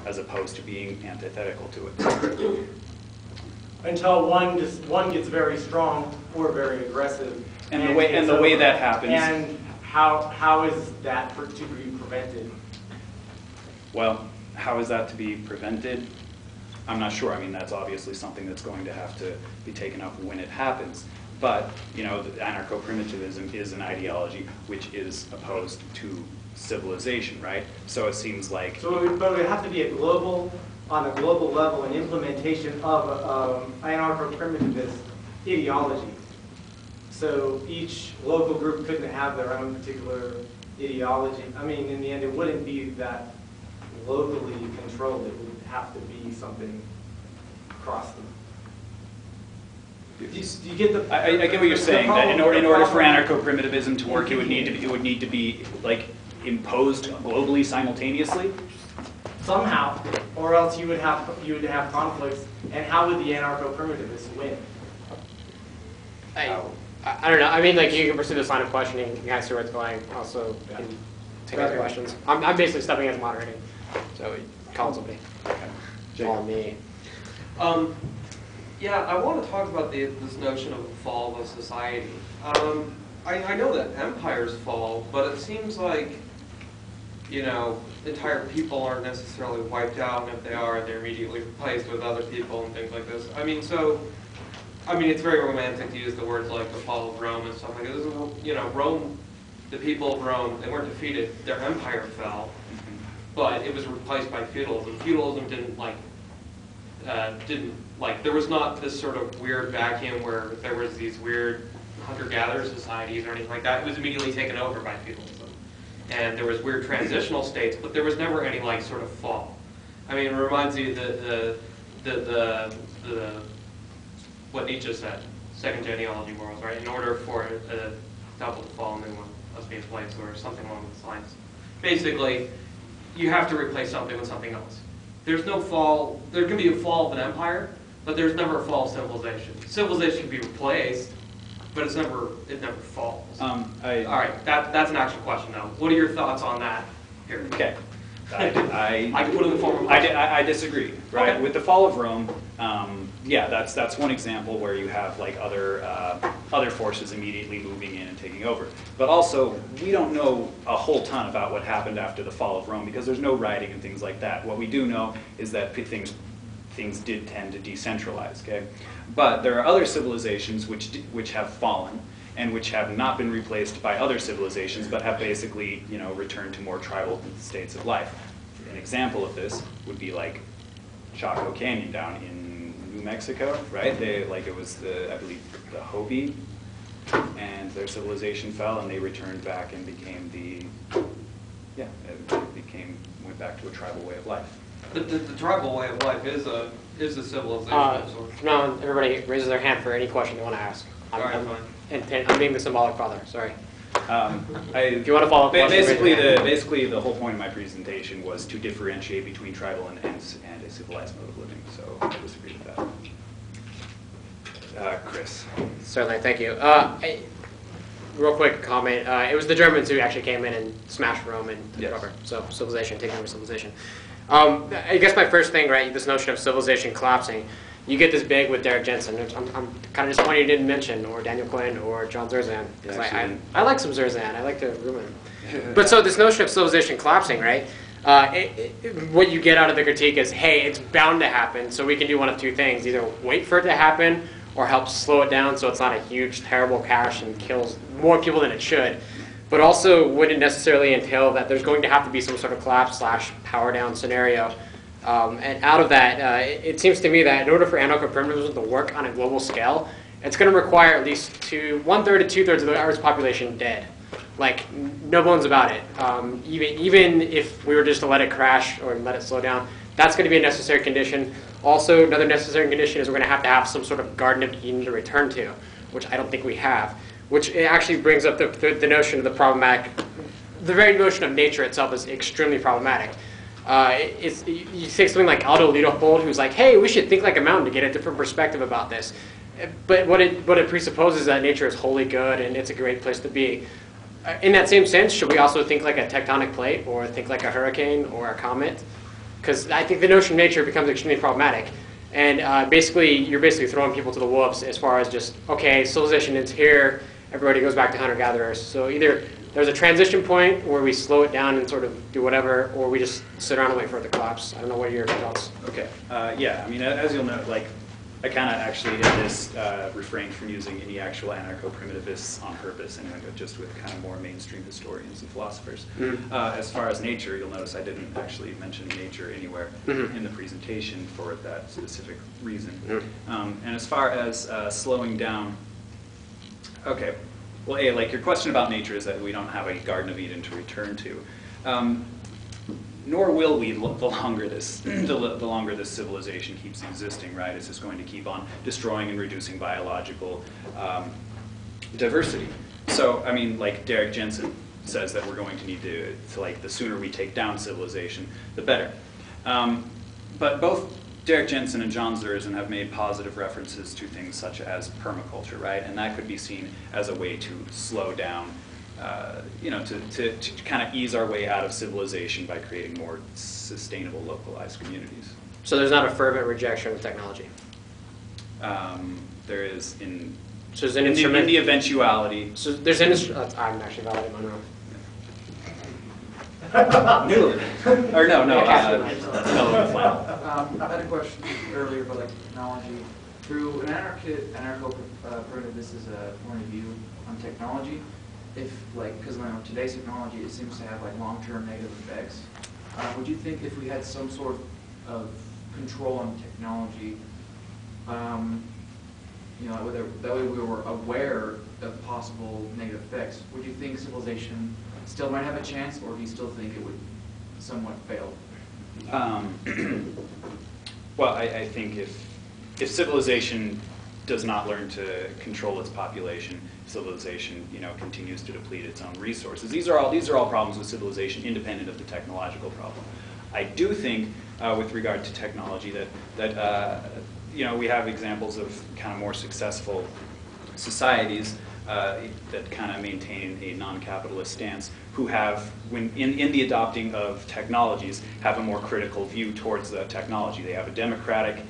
as opposed to being antithetical to it. Until one gets very strong or very aggressive. And the way that happens. And how is that to be prevented? Well, how is that to be prevented? I'm not sure. I mean, that's obviously something that's going to have to be taken up when it happens. But, you know, anarcho-primitivism is an ideology which is opposed to civilization, right? So it seems like... But it would have to be on a global level, an implementation of anarcho-primitivist ideology. So each local group couldn't have their own particular ideology. I mean, in the end, it wouldn't be that locally controlled. It would have to be something across them. Do you get the? I get what you're saying. That in order for anarcho-primitivism to work, it would need to be like imposed globally simultaneously. Somehow, or else you would have conflicts. And how would the anarcho-primitivists win? I don't know. I mean, like, you can pursue this line of questioning. You guys see where it's going. Also, can take other questions. I'm basically stepping as moderating. So, call somebody. Call me. Yeah, I want to talk about this notion of the fall of a society. I know that empires fall, but it seems like, you know, entire people aren't necessarily wiped out, and if they are, they're immediately replaced with other people and things like this. I mean, it's very romantic to use the words like the fall of Rome and stuff like this. You know, Rome, the people of Rome, they weren't defeated. Their empire fell, but it was replaced by feudalism. Feudalism there was not this sort of weird vacuum where there was these weird hunter-gatherer societies or anything like that. It was immediately taken over by feudalism. And there was weird transitional states, but there was never any like sort of fall. I mean, it reminds you what Nietzsche said, second genealogy worlds, right? In order for a double to fall, a new one must be in place, or something along those lines. Basically, you have to replace something with something else. There's no fall. There can be a fall of an empire, but there's never a fall of civilization. Civilization can be replaced, but it never falls. All right, that's an actual question, though. What are your thoughts on that? Here. Okay. I can put it in the form of a question. I disagree. Right. Okay. With the fall of Rome, yeah, that's one example where you have like other forces immediately moving in and taking over. But also, we don't know a whole ton about what happened after the fall of Rome because there's no writing and things like that. What we do know is that things did tend to decentralize. Okay, but there are other civilizations which have fallen and which have not been replaced by other civilizations, but have basically, you know, returned to more tribal states of life. An example of this would be like Chaco Canyon down in New Mexico, right? It was I believe the Hopi, and their civilization fell, and they returned back and became went back to a tribal way of life. The tribal way of life is a civilization of sorts. No, everybody raises their hand for any question they want to ask. I'm being the symbolic father. Sorry. If you want to follow up, basically the whole point of my presentation was to differentiate between tribal and a civilized mode of living. So I disagree with that. Chris. Certainly, thank you. Real quick comment. It was the Germans who actually came in and smashed Rome and took it over. So civilization, taking over civilization. I guess my first thing, right, this notion of civilization collapsing. You get this big with Derek Jensen. I'm kind of disappointed you didn't mention, or Daniel Quinn, or John Zerzan. Because I like some Zerzan. I like to ruin him. But so this notion of civilization collapsing, right? What you get out of the critique is, hey, it's bound to happen, so we can do one of two things. Either wait for it to happen, or help slow it down so it's not a huge, terrible crash and kills more people than it should. But also wouldn't necessarily entail that there's going to have to be some sort of collapse / power down scenario. And out of that, it seems to me that in order for anarcho-primitivism to work on a global scale, it's going to require at least 1/3 to 2/3 of the Earth's population dead. Like, no bones about it. Even if we were just to let it crash or let it slow down, that's going to be a necessary condition. Also, another necessary condition is we're going to have some sort of Garden of Eden to return to, which I don't think we have. Which actually brings up the notion of the problematic. The very notion of nature itself is extremely problematic. You take something like Aldo Leopold, who's like, hey, we should think like a mountain to get a different perspective about this. But what it presupposes is that nature is wholly good and it's a great place to be. In that same sense, should we also think like a tectonic plate or think like a hurricane or a comet? Because I think the notion of nature becomes extremely problematic. And you're basically throwing people to the wolves as far as just, okay, civilization is here, everybody goes back to hunter-gatherers. So either there's a transition point where we slow it down and sort of do whatever, or we just sit around and wait for it to collapse. I don't know, what are your thoughts? Okay. Yeah, I mean, as you'll note, like, I kind of actually in this refrained from using any actual anarcho-primitivists on purpose, and went just with kind of more mainstream historians and philosophers. As far as nature, you'll notice I didn't actually mention nature anywhere in the presentation for that specific reason. And as far as slowing down, okay, well, like your question about nature is that we don't have a Garden of Eden to return to. Nor will we the longer this civilization keeps existing, right? It's just going to keep on destroying and reducing biological diversity. So, I mean, like Derek Jensen says that we're going to need to like, the sooner we take down civilization, the better. But both Derek Jensen and John Zerzan have made positive references to things such as permaculture, right? And that could be seen as a way to slow down you know, to kind of ease our way out of civilization by creating more sustainable, localized communities. So there's not a fervent rejection of technology? There is in the eventuality. So there's an I'm actually validating Monroe. Or no. I had a question earlier about like technology. Through an anarcho-primitivist point of view on technology, if like, because today's technology, it seems to have like long-term negative effects. Would you think if we had some sort of control on technology, you know, that way we were aware of possible negative effects, would you think civilization still might have a chance, or do you still think it would somewhat fail? Well, I think if civilization does not learn to control its population, civilization, you know, continues to deplete its own resources. These are all problems with civilization, independent of the technological problem. I do think, with regard to technology, that you know, we have examples of kind of more successful societies that kind of maintain a non-capitalist stance, who have, when in the adopting of technologies, have a more critical view towards the technology. They have a democratic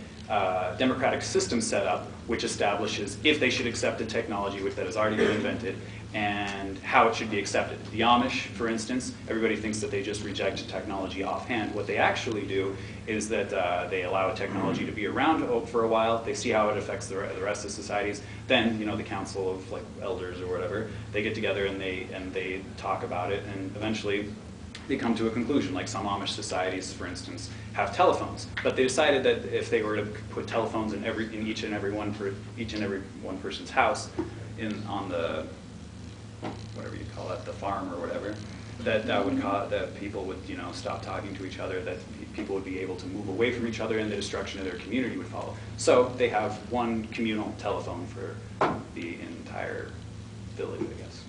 system set up, which establishes if they should accept a technology that has already been invented and how it should be accepted. The Amish, for instance, everybody thinks that they just reject technology offhand. What they actually do is that they allow a technology to be around for a while. They see how it affects the rest of societies. Then, you know, the council of like elders or whatever, they get together and they talk about it, and eventually they come to a conclusion. Like some Amish societies, for instance, have telephones, but they decided that if they were to put telephones in each and every one person's house, on the, whatever you call it, the farm or whatever, that would cause that people would, you know, stop talking to each other, that people would be able to move away from each other, and the destruction of their community would follow. So they have one communal telephone for the entire village, I guess.